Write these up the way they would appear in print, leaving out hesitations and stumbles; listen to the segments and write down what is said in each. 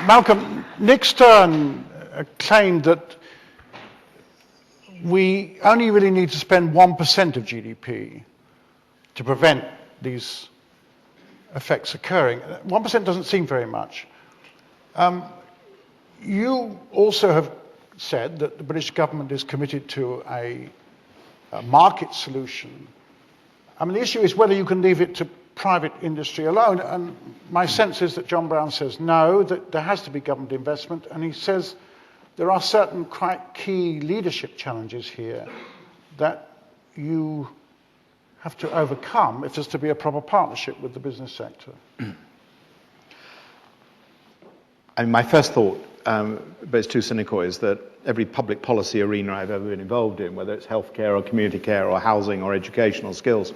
Malcolm, Nick Stern claimed that we only really need to spend 1% of GDP to prevent these effects occurring. 1% doesn't seem very much. You also have said that the British government is committed to a market solution. I mean, the issue is whether you can leave it to private industry alone. And my sense is that John Brown says no, that there has to be government investment. And he says there are certain quite key leadership challenges here that you have to overcome if there's to be a proper partnership with the business sector. And my first thought, but it's too cynical, is that every public policy arena I've ever been involved in, whether it's healthcare or community care or housing or educational skills,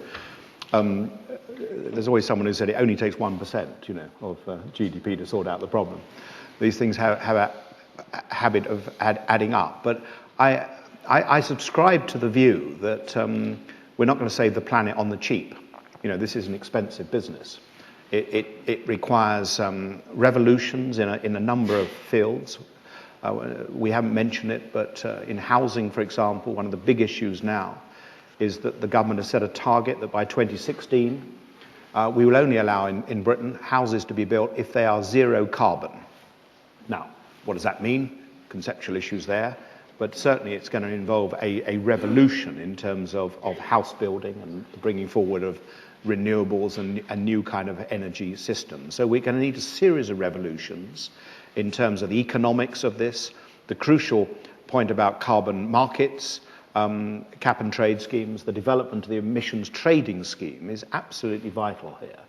there's always someone who said it only takes 1%, of GDP to sort out the problem. These things have a habit of adding up. But I subscribe to the view that we're not going to save the planet on the cheap. This is an expensive business. It requires revolutions in a number of fields. We haven't mentioned it, but in housing, for example, one of the big issues now is that the government has set a target that by 2016, we will only allow in Britain houses to be built if they are zero carbon. Now, what does that mean? Conceptual issues there, but certainly it's going to involve a revolution in terms of house building and bringing forward of renewables and a new kind of energy system. So we're going to need a series of revolutions in terms of the economics of this, the crucial point about carbon markets, cap and trade schemes, the development of the emissions trading scheme is absolutely vital here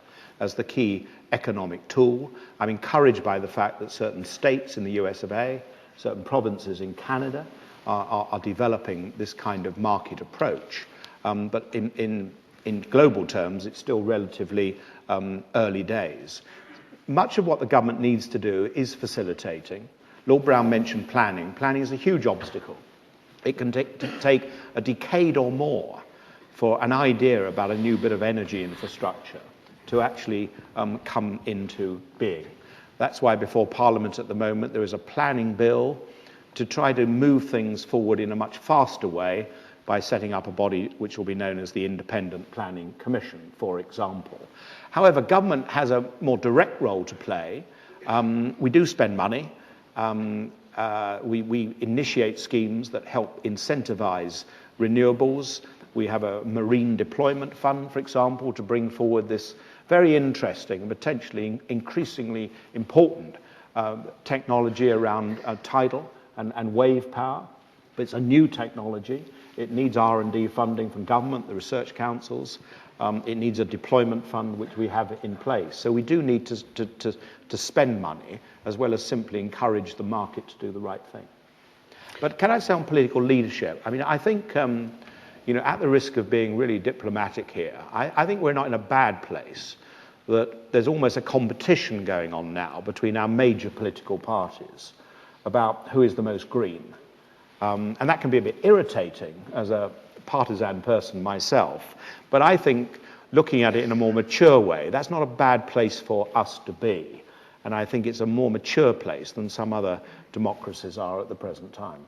as the key economic tool. I'm encouraged by the fact that certain states in the US of A, certain provinces in Canada are developing this kind of market approach. But in global terms, it's still relatively early days. Much of what the government needs to do is facilitating. Lord Brown mentioned planning. Planning is a huge obstacle. It can take a decade or more for an idea about a new bit of energy infrastructure to actually come into being. That's why before Parliament at the moment there is a planning bill to try to move things forward in a much faster way by setting up a body which will be known as the Independent Planning Commission, for example. However, government has a more direct role to play. We do spend money. We initiate schemes that help incentivize renewables. We have a marine deployment fund, for example, to bring forward this very interesting and potentially increasingly important technology around tidal and wave power. But it's a new technology. It needs R&D funding from government, the research councils. It needs a deployment fund, which we have in place. So we do need to spend money, as well as simply encourage the market to do the right thing. But can I say on political leadership? I mean, I think, at the risk of being really diplomatic here, I think we're not in a bad place, that there's almost a competition going on now between our major political parties about who is the most green. And that can be a bit irritating as a partisan person myself. But I think looking at it in a more mature way, that's not a bad place for us to be. And I think it's a more mature place than some other democracies are at the present time.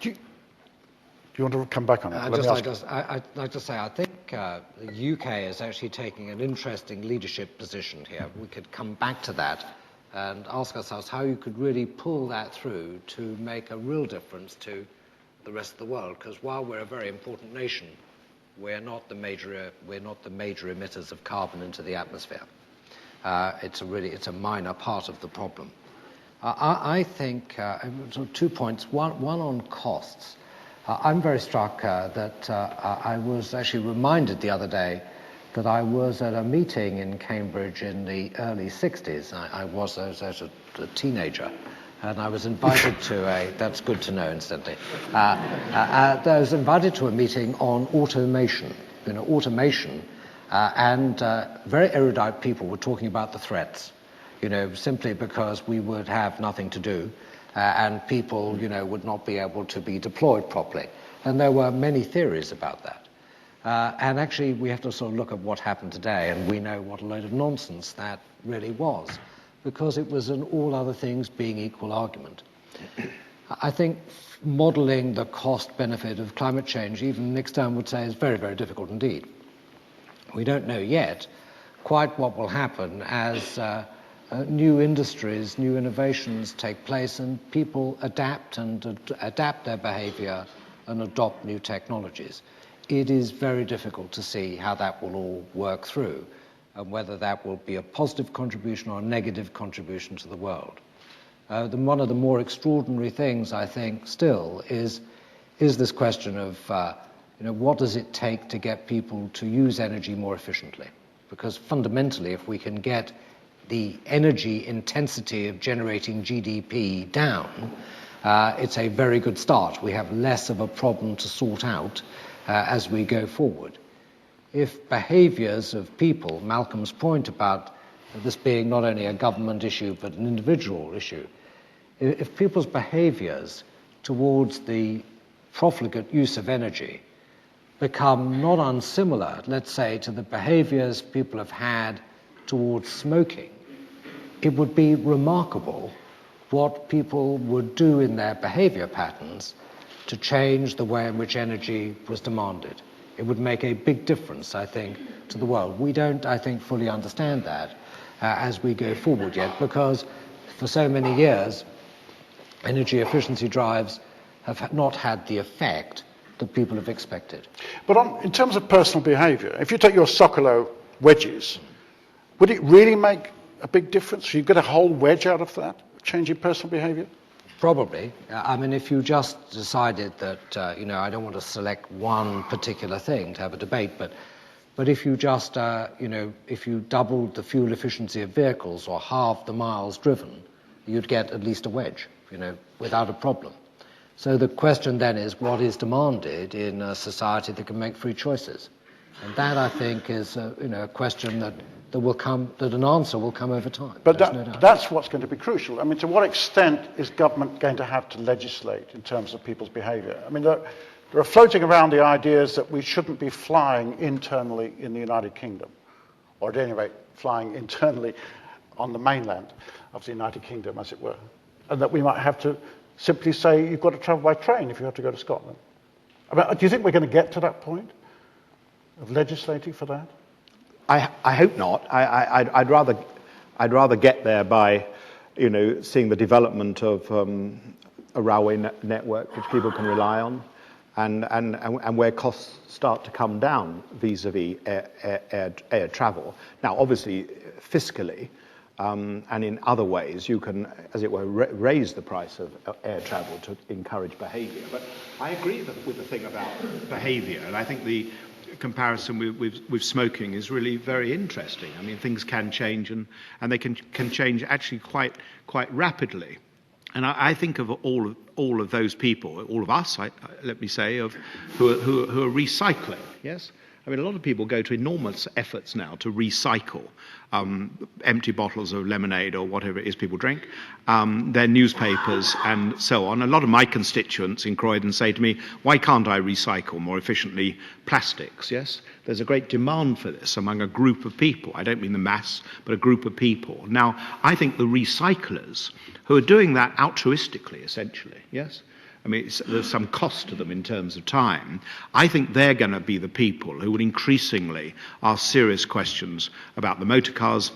Do you want to come back on that? I'd like to say, I think the UK is actually taking an interesting leadership position here. We could come back to that and ask ourselves how you could really pull that through to make a real difference to the rest of the world. Because while we're a very important nation, we're not the major emitters of carbon into the atmosphere. It's a minor part of the problem. I think 2 points. One on costs. I'm very struck that I was actually reminded the other day that I was at a meeting in Cambridge in the early 60s. I was a teenager, and I was invited to that's good to know, incidentally. I was invited to a meeting on automation. And very erudite people were talking about the threats, simply because we would have nothing to do, and people, would not be able to be deployed properly. And there were many theories about that. And actually, we have to sort of look at what happened today, and we know what a load of nonsense that really was. because it was an all other things being equal argument. I think modelling the cost-benefit of climate change, even Nick Stone would say, is very, very difficult indeed. We don't know yet quite what will happen as new industries, new innovations take place and people adapt their behaviour and adopt new technologies. It is very difficult to see how that will all work through and whether that will be a positive contribution or a negative contribution to the world. One of the more extraordinary things, I think, still is this question of what does it take to get people to use energy more efficiently? Because fundamentally, if we can get the energy intensity of generating GDP down, it's a very good start. We have less of a problem to sort out as we go forward. If behaviours of people, Malcolm's point about this being not only a government issue but an individual issue, if people's behaviours towards the profligate use of energy become not unsimilar, let's say, to the behaviours people have had towards smoking, it would be remarkable what people would do in their behaviour patterns to change the way in which energy was demanded. It would make a big difference, I think, to the world. We don't, I think, fully understand that as we go forward yet, because for so many years, energy efficiency drives have not had the effect that people have expected. But in terms of personal behaviour, if you take your Socolo wedges, would it really make a big difference? You get a whole wedge out of that, changing personal behaviour? Probably. I mean, if you just decided that, I don't want to select one particular thing to have a debate, but if you just, if you doubled the fuel efficiency of vehicles or halved the miles driven, you'd get at least a wedge, without a problem. So the question then is, what is demanded in a society that can make free choices? And that, I think, is a question that an answer will come over time. But no doubt. That's what's going to be crucial. I mean, to what extent is government going to have to legislate in terms of people's behaviour? I mean, there are floating around the ideas that we shouldn't be flying internally in the United Kingdom, or at any rate, flying internally on the mainland of the United Kingdom, as it were, and that we might have to simply say you've got to travel by train if you have to go to Scotland. I mean, do you think we're going to get to that point of legislating for that? I hope not. I'd rather get there by, seeing the development of a railway network which people can rely on, and where costs start to come down vis-a-vis air travel. Now, obviously, fiscally, and in other ways, you can, as it were, raise the price of air travel to encourage behaviour. But I agree with the thing about behaviour, and I think the comparison with smoking is really very interesting. I mean, things can change, and they can change actually quite rapidly. And I think of all of those people, all of us, let me say, who are recycling. Yes. I mean, a lot of people go to enormous efforts now to recycle empty bottles of lemonade or whatever it is people drink, their newspapers and so on. A lot of my constituents in Croydon say to me, why can't I recycle more efficiently plastics? Yes, there's a great demand for this among a group of people. I don't mean the mass, but a group of people. Now, I think the recyclers who are doing that altruistically, essentially, yes, I mean, there's some cost to them in terms of time. I think they're going to be the people who will increasingly ask serious questions about the motor cars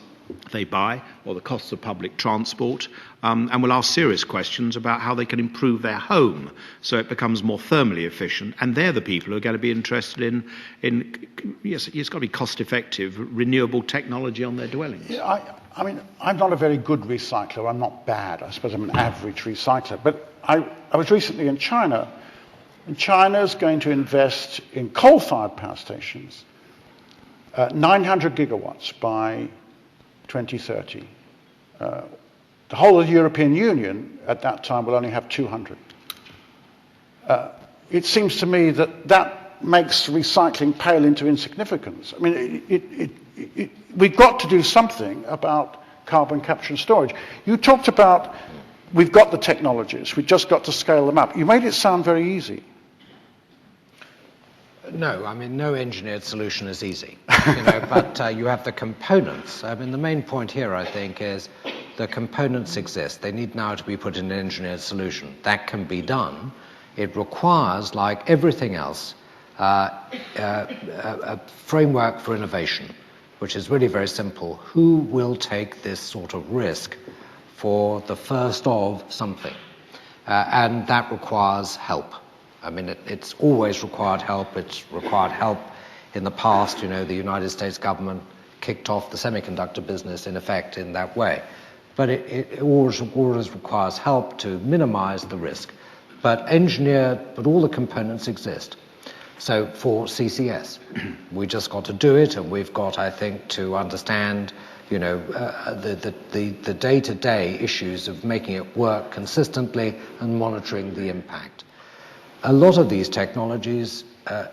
they buy or the costs of public transport, and will ask serious questions about how they can improve their home so it becomes more thermally efficient. And they're the people who are going to be interested in yes, it's got to be cost-effective, renewable technology on their dwellings. Yeah, I mean, I'm not a very good recycler. I'm not bad. I suppose I'm an average recycler. But I was recently in China, and China's going to invest in coal-fired power stations 900 gigawatts by 2030. The whole of the European Union at that time will only have 200. It seems to me that makes recycling pale into insignificance. I mean, we've got to do something about carbon capture and storage. You talked about we've got the technologies, we've just got to scale them up. You made it sound very easy. No, I mean, no engineered solution is easy, but you have the components. I mean, the main point here, I think, is The components exist. They need now to be put in an engineered solution. That can be done. It requires, like everything else, a framework for innovation, which is really very simple. Who will take this sort of risk for the first of something? And that requires help. I mean, it's always required help. It's required help in the past. The United States government kicked off the semiconductor business, in effect, in that way. But it always requires help to minimize the risk. But all the components exist. So for CCS, we just got to do it, and we've got, I think, to understand, the day-to-day issues of making it work consistently and monitoring the impact. A lot of these technologies,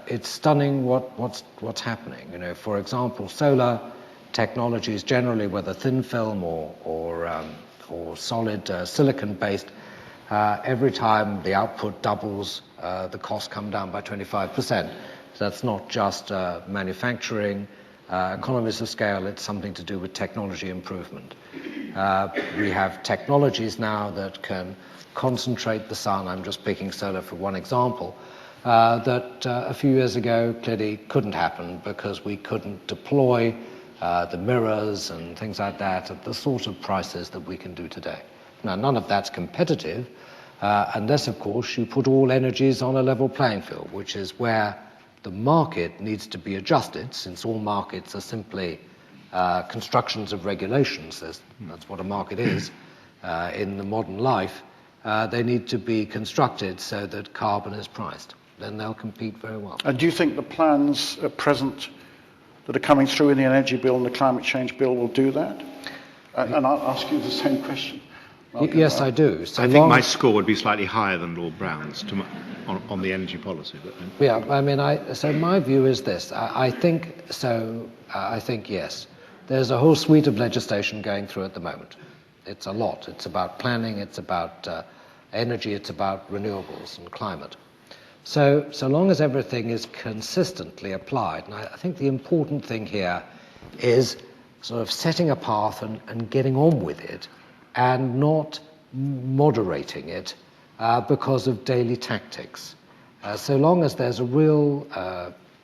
it's stunning what's happening. For example, solar technologies generally, whether thin film or solid silicon-based, every time the output doubles, the costs come down by 25%. That's not just manufacturing economies of scale, it's something to do with technology improvement. We have technologies now that can concentrate the sun. I'm just picking solar for one example, that a few years ago clearly couldn't happen because we couldn't deploy the mirrors and things like that at the sort of prices that we can do today. Now, none of that's competitive, unless, of course, you put all energies on a level playing field, which is where the market needs to be adjusted, since all markets are simply constructions of regulations. That's what a market is in the modern life. They need to be constructed so that carbon is priced. Then they'll compete very well. And do you think the plans at present that are coming through in the energy bill and the climate change bill will do that? And I'll ask you the same question. Yes, I do. I think my score would be slightly higher than Lord Brown's on the energy policy. But yeah, I mean, so my view is this. I think so. I think yes. There's a whole suite of legislation going through at the moment. It's a lot. It's about planning. It's about energy. It's about renewables and climate. So long as everything is consistently applied, and I think the important thing here is sort of setting a path and getting on with it, and not moderating it because of daily tactics. So long as there's a real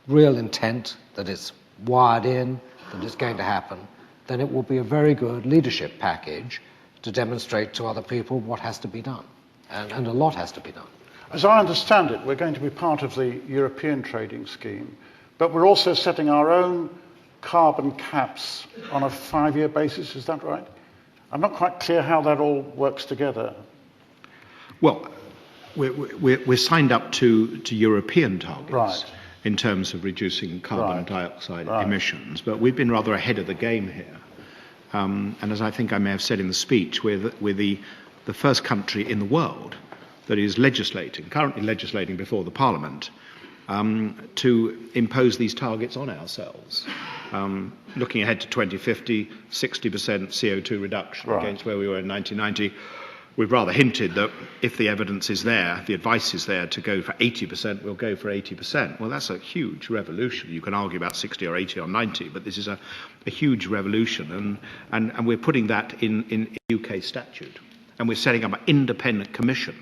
intent that it's wired in, that it's going to happen, then it will be a very good leadership package to demonstrate to other people what has to be done. And a lot has to be done. As I understand it, we're going to be part of the European trading scheme, but we're also setting our own carbon caps on a 5-year basis, is that right? I'm not quite clear how that all works together. Well, we're signed up to European targets, right, in terms of reducing carbon dioxide emissions, but we've been rather ahead of the game here. And as I think I may have said in the speech, we're the first country in the world that is currently legislating before the Parliament, to impose these targets on ourselves. Looking ahead to 2050, 60% CO2 reduction against where we were in 1990. We've rather hinted that if the evidence is there, the advice is there to go for 80%, we'll go for 80%. Well, that's a huge revolution. You can argue about 60 or 80 or 90, but this is a huge revolution. And we're putting that in UK statute. And we're setting up an independent commission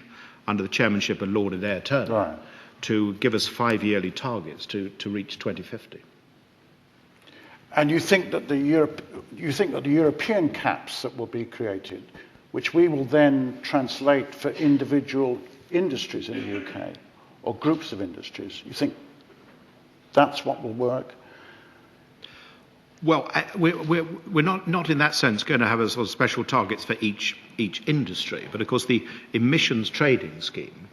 under the chairmanship of Lord Adair Turner to give us 5-yearly targets to reach 2050. And you think that the European caps that will be created, which we will then translate for individual industries in the UK or groups of industries, you think that's what will work? Well, we're not in that sense going to have a sort of special targets for each industry, but of course the emissions trading scheme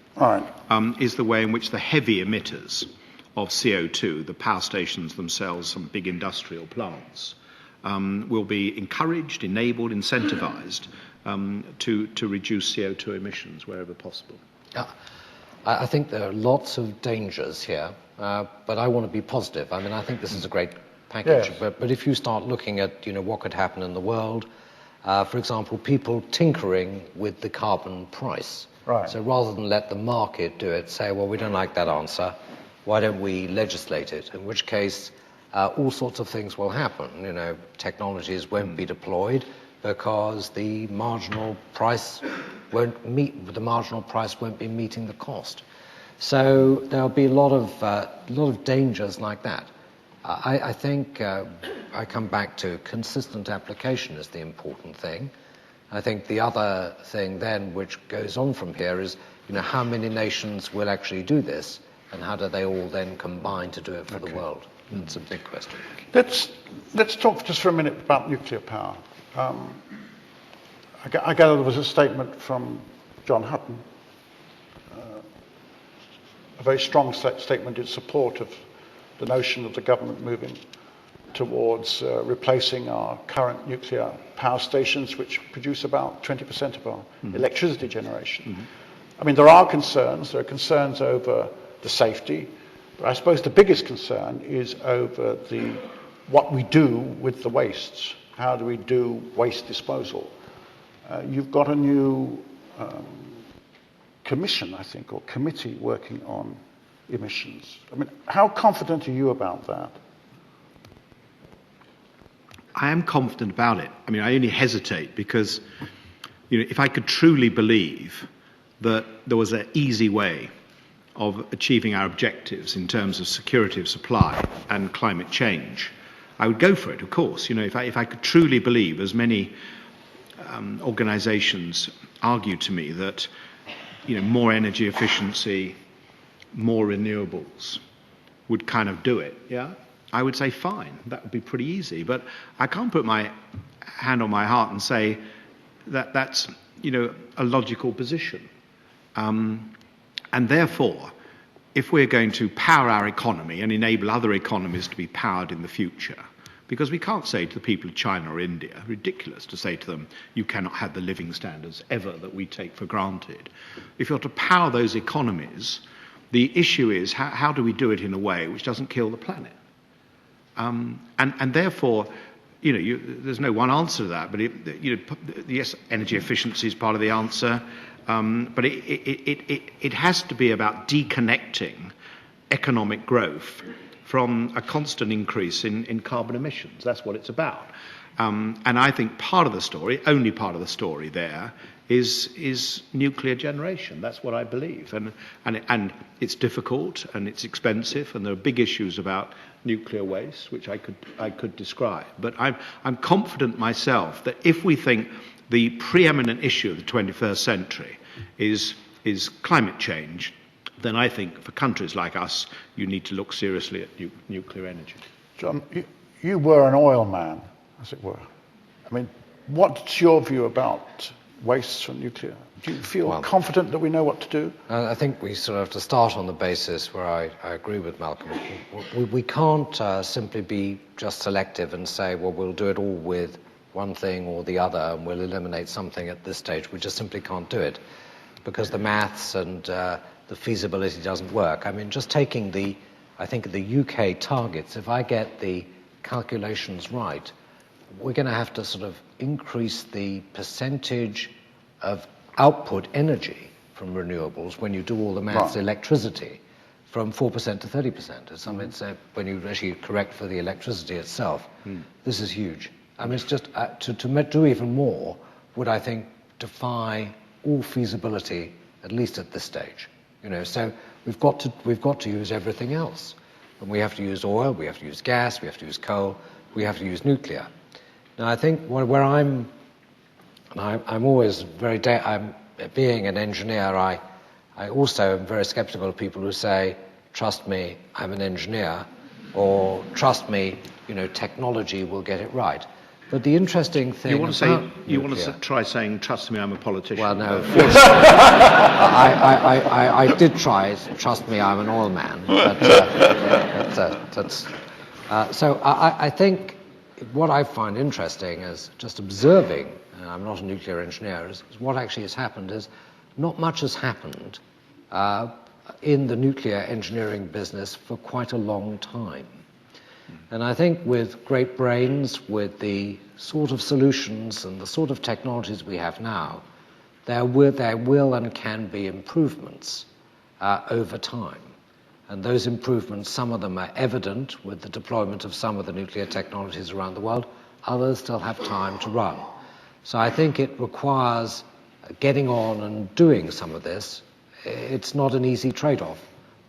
is the way in which the heavy emitters of CO2, the power stations themselves, some big industrial plants, will be encouraged, enabled, incentivized to reduce CO2 emissions wherever possible. I think there are lots of dangers here, but I want to be positive. I mean, I think this is a great package, but if you start looking at what could happen in the world, for example, people tinkering with the carbon price. So rather than let the market do it, say, well, we don't like that answer, why don't we legislate it? In which case, all sorts of things will happen. Technologies won't be deployed, because the marginal price won't be meeting the cost. So there'll be a lot of dangers like that. I think I come back to consistent application is the important thing. I think the other thing then which goes on from here is, how many nations will actually do this, and how do they all then combine to do it for the world? It's a big question. Let's talk just for a minute about nuclear power. I gather there was a statement from John Hutton, a very strong statement in support of the notion of the government moving towards replacing our current nuclear power stations, which produce about 20% of our electricity generation. I mean, there are concerns over the safety, but I suppose the biggest concern is over what we do with the wastes. How do we do waste disposal? You've got a new commission, I think, or committee working on emissions. I mean, how confident are you about that? I am confident about it. I mean, I only hesitate because, if I could truly believe that there was an easy way of achieving our objectives in terms of security of supply and climate change, I would go for it, of course. If I could truly believe, as many organisations argue to me, that more energy efficiency, more renewables would kind of do it, I would say fine, that would be pretty easy. But I can't put my hand on my heart and say that that's a logical position. And therefore, if we're going to power our economy and enable other economies to be powered in the future, because we can't say to the people of China or India, ridiculous to say to them, you cannot have the living standards ever that we take for granted. If you're to power those economies, the issue is how do we do it in a way which doesn't kill the planet? And therefore, there's no one answer to that, but yes, energy efficiency is part of the answer, but it has to be about deconnecting economic growth from a constant increase in carbon emissions. That's what it's about. And I think part of the story, only part of the story there, is nuclear generation. That's what I believe. And it's difficult and it's expensive, and there are big issues about nuclear waste, which I could describe. But I'm confident myself that if we think the preeminent issue of the 21st century is climate change, then I think for countries like us, you need to look seriously at nuclear energy. John, you were an oil man, as it were. I mean, what's your view about wastes from nuclear? Do you feel confident that we know what to do? I think we sort of have to start on the basis where I agree with Malcolm. We can't simply be just selective and say, well, we'll do it all with one thing or the other, and we'll eliminate something at this stage. We just simply can't do it because the maths and the feasibility doesn't work. I mean, just taking the UK targets, if I get the calculations right, we're going to have to sort of increase the percentage of output energy from renewables when you do all the maths, electricity, from 4% to 30%. It's when you actually correct for the electricity itself. This is huge. I mean, it's just to do even more would, I think, defy all feasibility, at least at this stage. So we've got to use everything else, and we have to use oil, we have to use gas, we have to use coal, we have to use nuclear. Now, I think where I'm always I'm being an engineer. I also am very sceptical of people who say, "Trust me, I'm an engineer," or "Trust me, technology will get it right." But the interesting thing you want to try saying, "Trust me, I'm a politician." Well, no. I did try. Trust me, I'm an oil man. So I think what I find interesting is just observing. And I'm not a nuclear engineer. Is what actually has happened is not much has happened in the nuclear engineering business for quite a long time. And I think with great brains, with the sort of solutions and the sort of technologies we have now, there will and can be improvements over time. And those improvements, some of them are evident with the deployment of some of the nuclear technologies around the world. Others still have time to run. So I think it requires getting on and doing some of this. It's not an easy trade-off,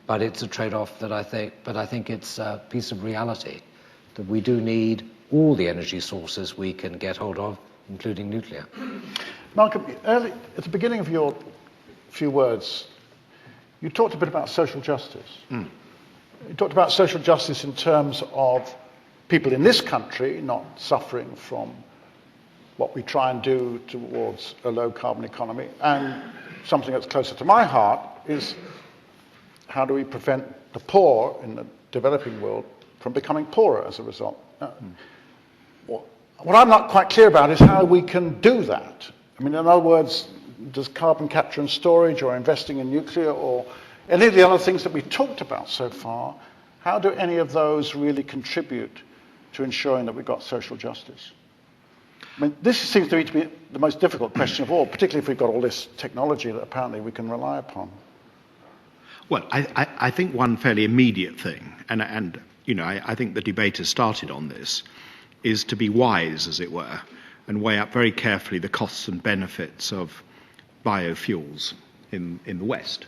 but it's a trade-off that I think it's a piece of reality, that we do need all the energy sources we can get hold of, including nuclear. Malcolm, early, at the beginning of your few words, you talked a bit about social justice. You talked about social justice in terms of people in this country not suffering from what we try and do towards a low-carbon economy, and something that's closer to my heart is how do we prevent the poor in the developing world from becoming poorer as a result. What I'm not quite clear about is how we can do that. I mean, in other words, does carbon capture and storage or investing in nuclear or any of the other things that we've talked about so far, how do any of those really contribute to ensuring that we've got social justice? I mean, this seems to me to be the most difficult question of all, particularly if we've got all this technology that apparently we can rely upon. Well, I think one fairly immediate thing, and you know, I think the debate has started on this, is to be wise, as it were, and weigh up very carefully the costs and benefits of biofuels in the West.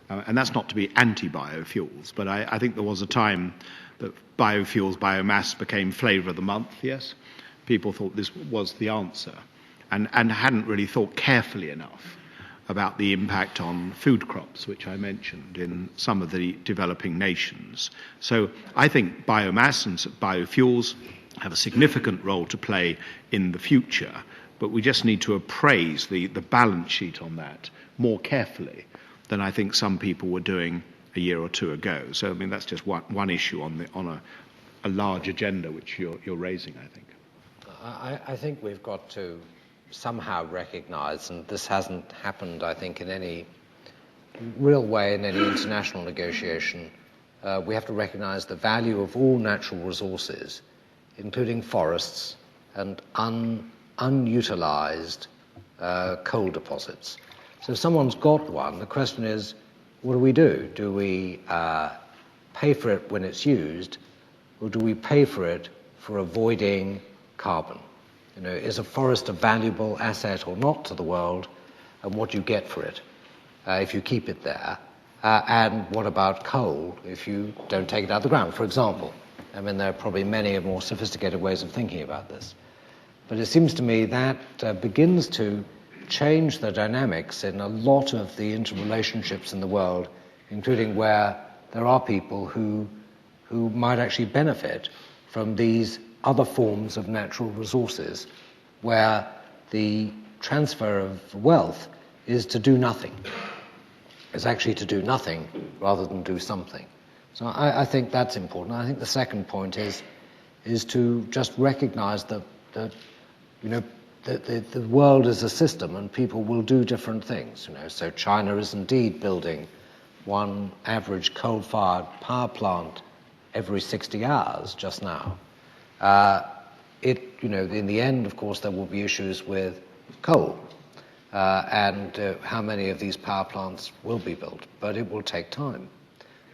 And that's not to be anti-biofuels, but I think there was a time that biofuels, biomass became flavour of the month, yes? People thought this was the answer and hadn't really thought carefully enough about the impact on food crops, which I mentioned in some of the developing nations. So I think biomass and biofuels have a significant role to play in the future, but we just need to appraise the balance sheet on that more carefully than I think some people were doing a year or two ago. So I mean that's just one issue on a large agenda which you're raising, I think. I think we've got to somehow recognize, and this hasn't happened, I think, in any real way in any international negotiation, we have to recognize the value of all natural resources, including forests and unutilized coal deposits. So if someone's got one, the question is, what do? Do we pay for it when it's used, or do we pay for it for avoiding carbon? You know, is a forest a valuable asset or not to the world, and what do you get for it if you keep it there? And what about coal if you don't take it out of the ground, for example? I mean, there are probably many more sophisticated ways of thinking about this. But it seems to me that begins to change the dynamics in a lot of the interrelationships in the world, including where there are people who might actually benefit from these other forms of natural resources, where the transfer of wealth is to do nothing. It's actually to do nothing rather than do something. So I think that's important. I think the second point is to just recognize that you know the world is a system and people will do different things. You know, so China is indeed building one average coal-fired power plant every 60 hours just now. You know, in the end, of course, there will be issues with coal and how many of these power plants will be built, but it will take time.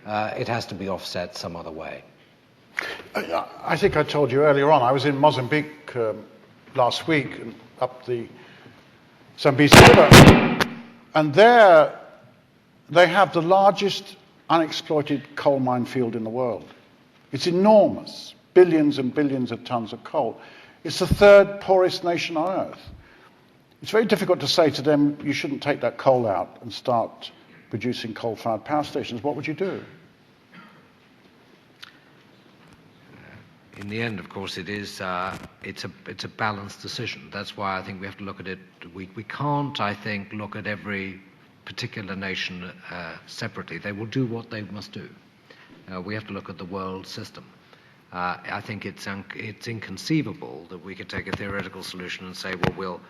It has to be offset some other way. I think I told you earlier on, I was in Mozambique last week, up the Zambezi River, and there they have the largest unexploited coal mine field in the world. It's enormous. Billions and billions of tons of coal. It's the third poorest nation on earth. It's very difficult to say to them, you shouldn't take that coal out and start producing coal-fired power stations. What would you do? In the end, of course, it's a balanced decision. That's why I think we have to look at it. We can't, I think, look at every particular nation separately. They will do what they must do. We have to look at the world system. I think it's inconceivable that we could take a theoretical solution and say, well,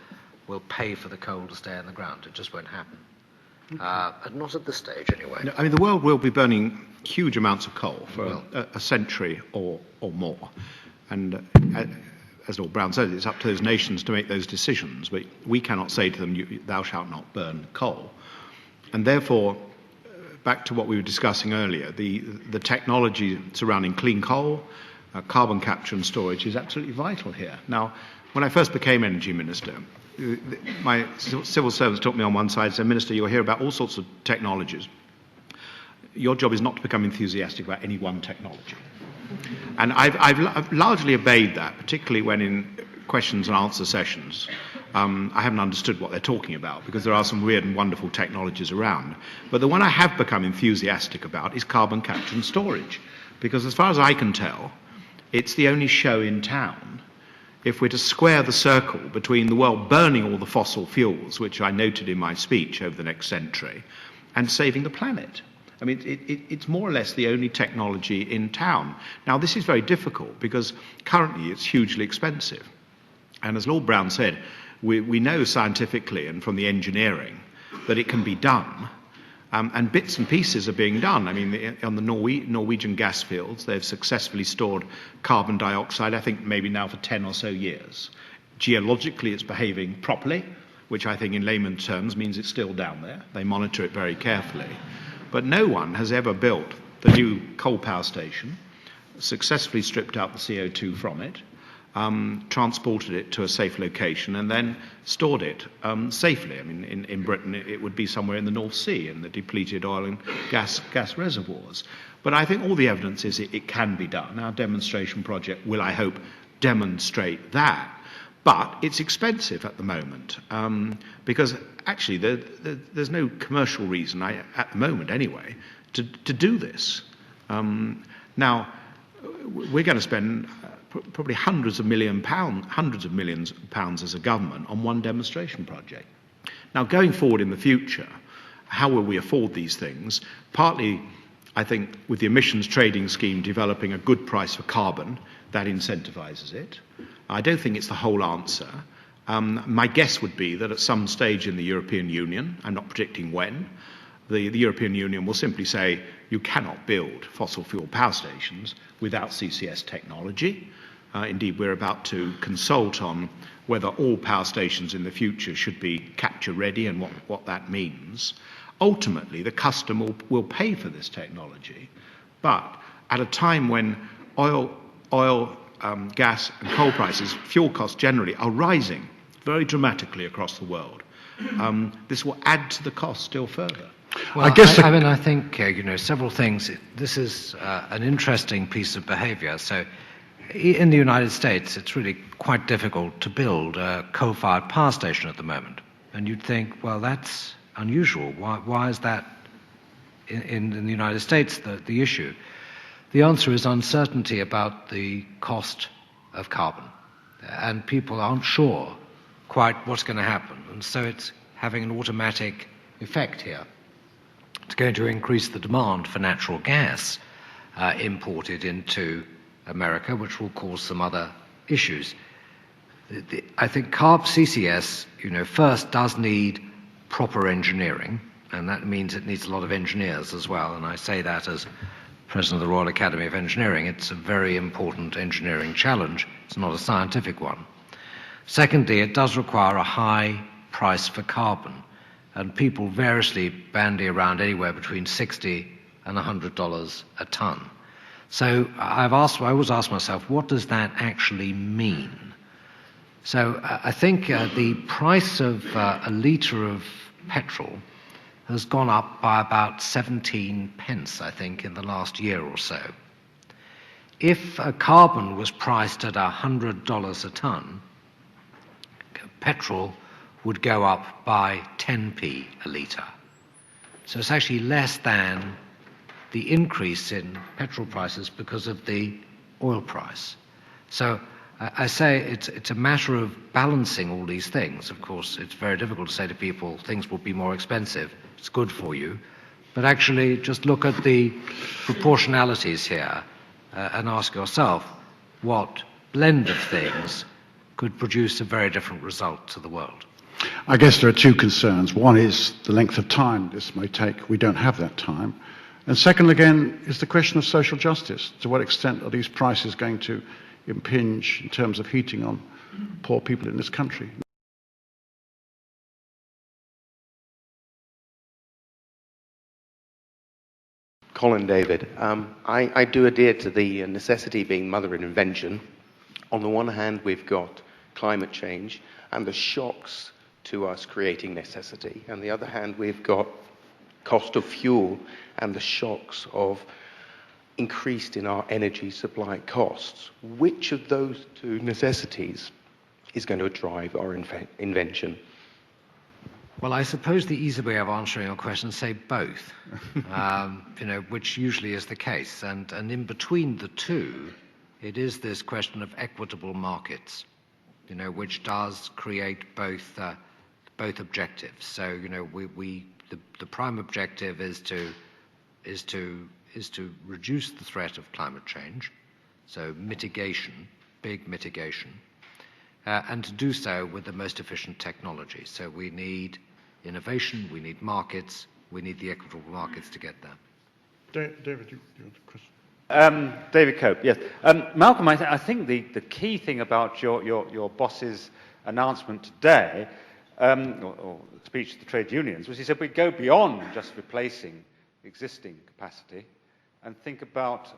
we'll pay for the coal to stay in the ground. It just won't happen. But not at this stage, anyway. No, I mean, the world will be burning huge amounts of coal for a century or more. And as Lord Brown says, it's up to those nations to make those decisions. But we cannot say to them, thou shalt not burn coal. And therefore, back to what we were discussing earlier, the technology surrounding clean coal, carbon capture and storage is absolutely vital here. Now, when I first became Energy Minister, my civil servants took me on one side and said, Minister, you'll hear about all sorts of technologies. Your job is not to become enthusiastic about any one technology. And I've largely obeyed that, particularly when in questions and answer sessions, I haven't understood what they're talking about, because there are some weird and wonderful technologies around. But the one I have become enthusiastic about is carbon capture and storage, because as far as I can tell, it's the only show in town if we're to square the circle between the world burning all the fossil fuels, which I noted in my speech, over the next century, and saving the planet. I mean, it's more or less the only technology in town. Now, this is very difficult because currently it's hugely expensive. And as Lord Brown said, we know scientifically and from the engineering that it can be done. And bits and pieces are being done. I mean, on the Norwegian gas fields, they've successfully stored carbon dioxide, I think maybe now for 10 or so years. Geologically, it's behaving properly, which I think in layman terms means it's still down there. They monitor it very carefully. But no one has ever built the new coal power station, successfully stripped out the CO2 from it, transported it to a safe location, and then stored it safely. I mean, in Britain, it would be somewhere in the North Sea in the depleted oil and gas reservoirs. But I think all the evidence is it can be done. Our demonstration project will, I hope, demonstrate that. But it's expensive at the moment, because actually there's no commercial reason, at the moment anyway, to do this. Now, we're going to spend probably hundreds of millions of pounds as a government on one demonstration project. Now, going forward in the future, how will we afford these things? Partly, I think, with the emissions trading scheme developing a good price for carbon, that incentivises it. I don't think it's the whole answer. My guess would be that at some stage in the European Union, I'm not predicting when, the European Union will simply say you cannot build fossil fuel power stations without CCS technology. Indeed, we're about to consult on whether all power stations in the future should be capture ready and what that means. Ultimately, the customer will pay for this technology. But at a time when oil, gas and coal prices, fuel costs generally, are rising very dramatically across the world, this will add to the cost still further. Well, I think, several things. This is an interesting piece of behavior. So in the United States, it's really quite difficult to build a coal-fired power station at the moment. And you'd think, well, that's unusual. Why is that in the United States the issue? The answer is uncertainty about the cost of carbon. And people aren't sure quite what's going to happen. And so it's having an automatic effect here. It's going to increase the demand for natural gas imported into America, which will cause some other issues. I think CCS, first does need proper engineering, and that means it needs a lot of engineers as well. And I say that as President of the Royal Academy of Engineering. It's a very important engineering challenge. It's not a scientific one. Secondly, it does require a high price for carbon, and people variously bandy around anywhere between $60 and $100 a ton. So I always ask myself, what does that actually mean? So I think the price of a litre of petrol has gone up by about 17 pence, I think, in the last year or so. If carbon was priced at $100 a ton, petrol would go up by 10p a litre. So it's actually less than the increase in petrol prices because of the oil price. So I say it's a matter of balancing all these things. Of course, it's very difficult to say to people things will be more expensive. It's good for you. But actually just look at the proportionalities here and ask yourself what blend of things could produce a very different result to the world. I guess there are two concerns. One is the length of time this may take. We don't have that time. And second, again, is the question of social justice. To what extent are these prices going to impinge in terms of heating on poor people in this country? Colin David. I do adhere to the necessity being mother of invention. On the one hand, we've got climate change and the shocks to us creating necessity. On the other hand, we've got cost of fuel and the shocks of increased in our energy supply costs. Which of those two necessities is going to drive our invention? Well, I suppose the easy way of answering your question is say both, which usually is the case. And in between the two, it is this question of equitable markets, which does create both objectives. So, the prime objective is to reduce the threat of climate change, so mitigation, big mitigation, and to do so with the most efficient technology. So we need innovation, we need markets, we need the equitable markets to get there. David, you want a question? David Cope, yes. Malcolm, I think the key thing about your boss's announcement today, or speech to the trade unions, was he said we go beyond just replacing existing capacity and think about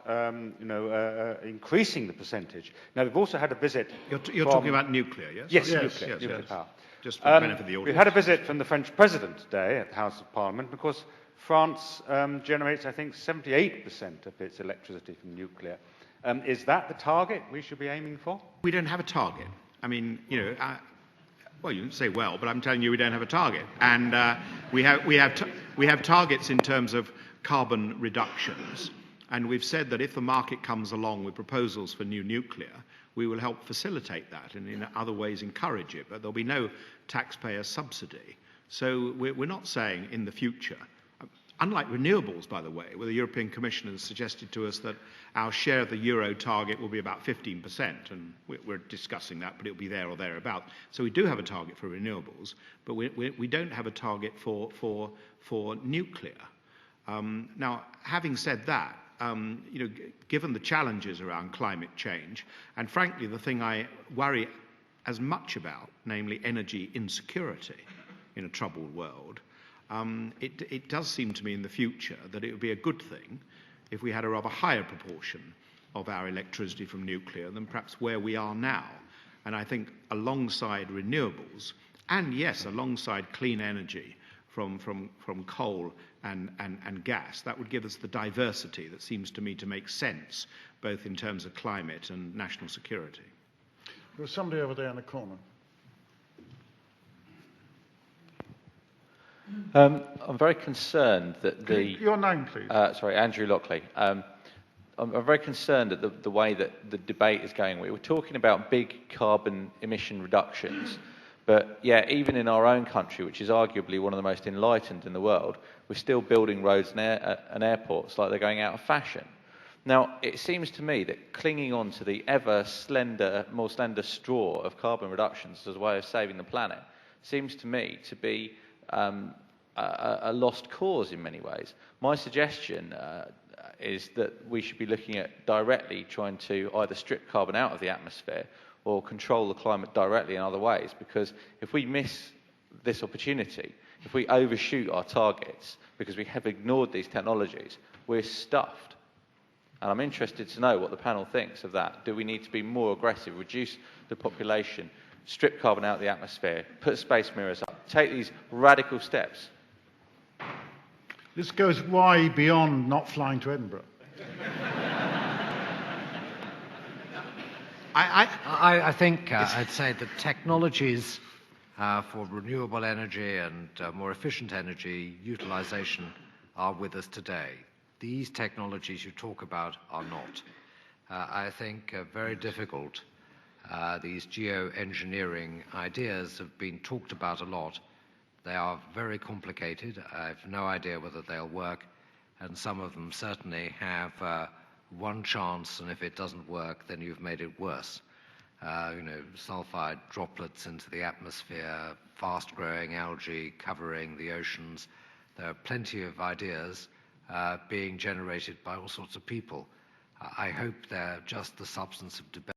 increasing the percentage. Now, we've also had a visit. You're talking about nuclear, yes? Yes, nuclear power. Just for the benefit of the audience. We've had a visit from the French President today at the House of Parliament. Of course, France generates, I think, 78% of its electricity from nuclear. Is that the target we should be aiming for? We don't have a target. I mean, well, you can say well, but I'm telling you we don't have a target. And we have targets in terms of carbon reductions. And we've said that if the market comes along with proposals for new nuclear, we will help facilitate that and in other ways encourage it, but there'll be no taxpayer subsidy. So we're not saying in the future, unlike renewables, by the way, where the European Commission has suggested to us that our share of the euro target will be about 15%, and we're discussing that, but it'll be there or thereabout. So we do have a target for renewables, but we don't have a target for nuclear. Now, having said that, given the challenges around climate change, and frankly, the thing I worry as much about, namely energy insecurity in a troubled world, it does seem to me in the future that it would be a good thing if we had a rather higher proportion of our electricity from nuclear than perhaps where we are now. And I think alongside renewables, and yes, alongside clean energy from coal and gas, that would give us the diversity that seems to me to make sense, both in terms of climate and national security. There was somebody over there in the corner. I'm very concerned that Your name, please. Andrew Lockley. I'm very concerned at the way that the debate is going. We were talking about big carbon emission reductions, but yeah, even in our own country, which is arguably one of the most enlightened in the world, we're still building roads and airports like they're going out of fashion. Now, it seems to me that clinging on to the more slender straw of carbon reductions as a way of saving the planet seems to me to be a lost cause in many ways. My suggestion is that we should be looking at directly trying to either strip carbon out of the atmosphere or control the climate directly in other ways, because if we miss this opportunity, if we overshoot our targets because we have ignored these technologies, we're stuffed. And I'm interested to know what the panel thinks of that. Do we need to be more aggressive, reduce the population, strip carbon out of the atmosphere, put space mirrors up, take these radical steps? This goes way beyond not flying to Edinburgh. I think I'd say that technologies for renewable energy and more efficient energy utilization are with us today. These technologies you talk about are not. I think very difficult. These geoengineering ideas have been talked about a lot. They are very complicated. I have no idea whether they'll work, and some of them certainly have one chance, and if it doesn't work, then you've made it worse. Sulfide droplets into the atmosphere, fast-growing algae covering the oceans. There are plenty of ideas being generated by all sorts of people. I hope they're just the substance of debate.